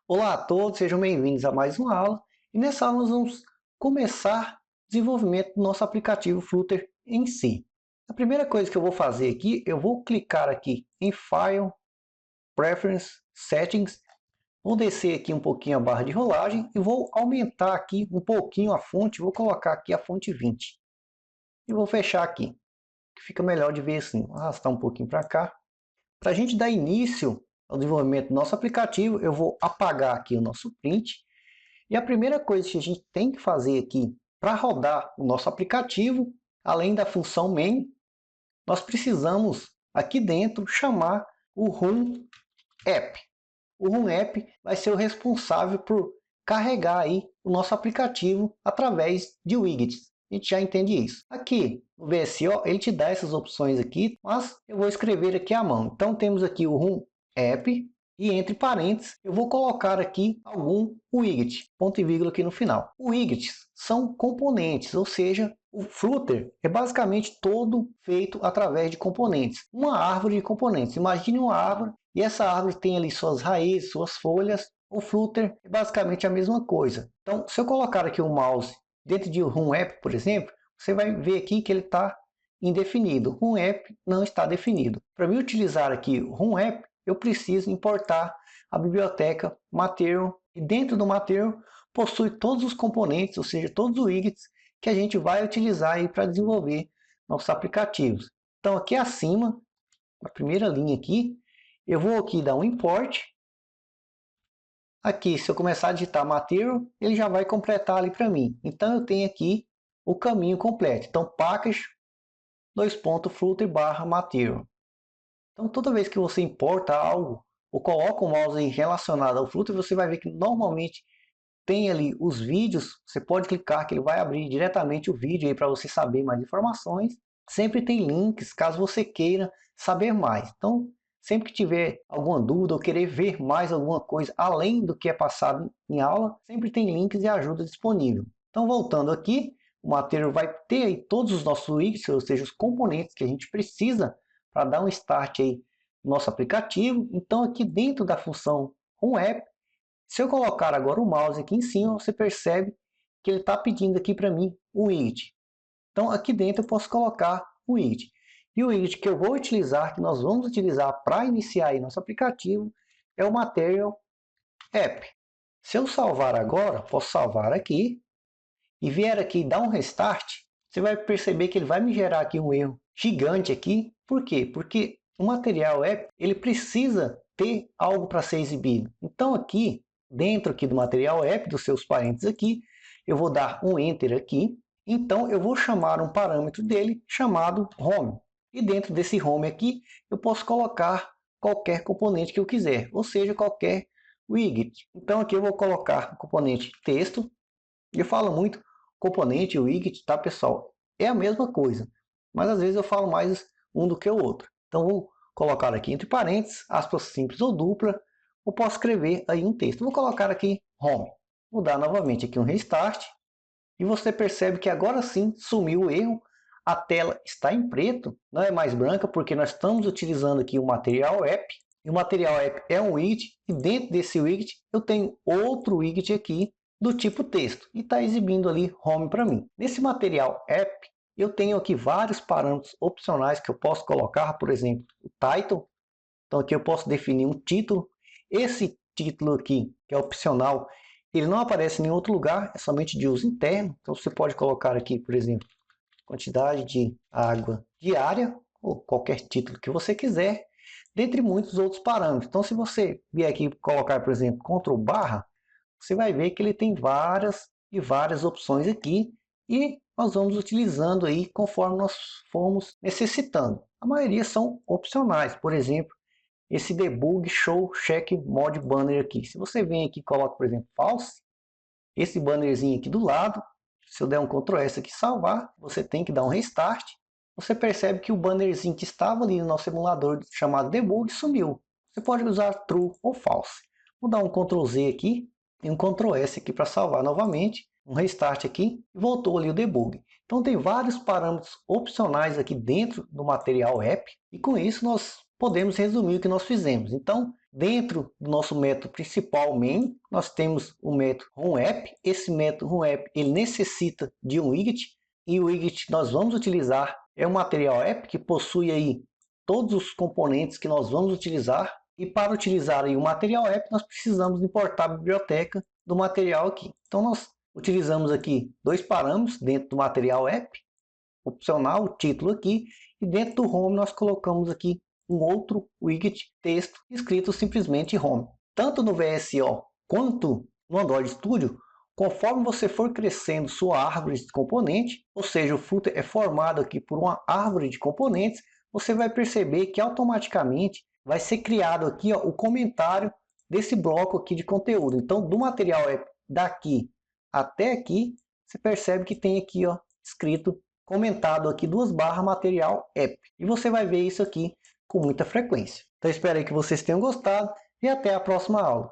Olá a todos, sejam bem-vindos a mais uma aula. E nessa aula nós vamos começar o desenvolvimento do nosso aplicativo Flutter em si. A primeira coisa que eu vou fazer aqui, eu vou clicar aqui em File, Preference, Settings. Vou descer aqui um pouquinho a barra de rolagem e vou aumentar aqui um pouquinho a fonte. Vou colocar aqui a fonte 20. E vou fechar aqui, que fica melhor de ver assim. Vou arrastar um pouquinho para cá. Para a gente dar início ao desenvolvimento do nosso aplicativo, eu vou apagar aqui o nosso print. E a primeira coisa que a gente tem que fazer aqui para rodar o nosso aplicativo, além da função main, nós precisamos aqui dentro chamar o Run App. O Run App vai ser o responsável por carregar aí o nosso aplicativo através de widgets. A gente já entende isso. Aqui no VSO ele te dá essas opções aqui, mas eu vou escrever aqui à mão. Então temos aqui o Run App e entre parênteses eu vou colocar aqui algum widget, ponto e vírgula aqui no final. Widgets são componentes, ou seja, o Flutter é basicamente todo feito através de componentes. Uma árvore de componentes. Imagine uma árvore e essa árvore tem ali suas raízes, suas folhas. O Flutter é basicamente a mesma coisa. Então, se eu colocar aqui o mouse dentro de um Run App, por exemplo, você vai ver aqui que ele está indefinido. Run App não está definido. Para mim utilizar aqui o Run App, eu preciso importar a biblioteca Material. E dentro do Material possui todos os componentes, ou seja, todos os widgets que a gente vai utilizar para desenvolver nossos aplicativos. Então aqui acima, na primeira linha aqui, eu vou aqui dar um import. Aqui, se eu começar a digitar material, ele já vai completar ali para mim. Então eu tenho aqui o caminho completo. Então package, Flutter barra material. Então toda vez que você importa algo, ou coloca o mouse relacionado ao Flutter, você vai ver que normalmente tem ali os vídeos. Você pode clicar que ele vai abrir diretamente o vídeo aí para você saber mais informações. Sempre tem links caso você queira saber mais. Então, sempre que tiver alguma dúvida ou querer ver mais alguma coisa além do que é passado em aula, sempre tem links e ajuda disponível. Então, voltando aqui, o Material vai ter aí todos os nossos widgets, ou seja, os componentes que a gente precisa para dar um start aí no nosso aplicativo. Então, aqui dentro da função Home App, se eu colocar agora o mouse aqui em cima, você percebe que ele está pedindo aqui para mim um widget. Então aqui dentro eu posso colocar um widget. E o widget que eu vou utilizar, que nós vamos utilizar para iniciar aí nosso aplicativo, é o Material App. Se eu salvar agora, posso salvar aqui, e vier aqui e dar um restart, você vai perceber que ele vai me gerar aqui um erro gigante aqui. Por quê? Porque o Material App, ele precisa ter algo para ser exibido. Então aqui, dentro aqui do Material App, dos seus parênteses aqui, eu vou dar um Enter aqui. Então eu vou chamar um parâmetro dele chamado Home. E dentro desse Home aqui, eu posso colocar qualquer componente que eu quiser, ou seja, qualquer widget. Então aqui eu vou colocar o componente texto. Eu falo muito componente e widget, tá pessoal? É a mesma coisa, mas às vezes eu falo mais um do que o outro. Então vou colocar aqui entre parênteses, aspas simples ou dupla, ou posso escrever aí um texto. Vou colocar aqui home. Vou dar novamente aqui um restart e você percebe que agora sim sumiu o erro. A tela está em preto, não é mais branca, porque nós estamos utilizando aqui o Material App. E o Material App é um widget, e dentro desse widget eu tenho outro widget aqui do tipo texto, e está exibindo ali Home para mim. Nesse Material App eu tenho aqui vários parâmetros opcionais que eu posso colocar, por exemplo, o Title. Então aqui eu posso definir um título. Esse título aqui, que é opcional, ele não aparece em nenhum outro lugar, é somente de uso interno. Então você pode colocar aqui, por exemplo, quantidade de água diária, ou qualquer título que você quiser, dentre muitos outros parâmetros. Então se você vier aqui colocar, por exemplo, Ctrl barra, você vai ver que ele tem várias e várias opções aqui, e nós vamos utilizando aí conforme nós formos necessitando. A maioria são opcionais, por exemplo, esse debug show check mod banner aqui. Se você vem aqui e coloca, por exemplo, false, esse bannerzinho aqui do lado, se eu der um Ctrl S aqui salvar, você tem que dar um restart. Você percebe que o bannerzinho que estava ali no nosso emulador chamado debug sumiu. Você pode usar true ou false. Vou dar um Ctrl Z aqui e um Ctrl S aqui para salvar novamente. Um restart aqui e voltou ali o debug. Então tem vários parâmetros opcionais aqui dentro do Material App. E com isso nós podemos resumir o que nós fizemos. Então, dentro do nosso método principal main, nós temos o método RunApp. Esse método RunApp ele necessita de um widget, e o widget que nós vamos utilizar é o material app, que possui aí todos os componentes que nós vamos utilizar. E para utilizar aí o material app, nós precisamos importar a biblioteca do material aqui. Então, nós utilizamos aqui dois parâmetros dentro do material app, opcional, o título aqui, e dentro do home nós colocamos aqui um outro widget texto escrito simplesmente home. Tanto no VSO quanto no Android Studio, conforme você for crescendo sua árvore de componentes, ou seja, o footer é formado aqui por uma árvore de componentes, você vai perceber que automaticamente vai ser criado aqui o comentário desse bloco aqui de conteúdo. Então, do material é daqui até aqui, você percebe que tem aqui escrito, comentado aqui 2 barras material app. E você vai ver isso aqui com muita frequência. Então, espero aí que vocês tenham gostado e até a próxima aula.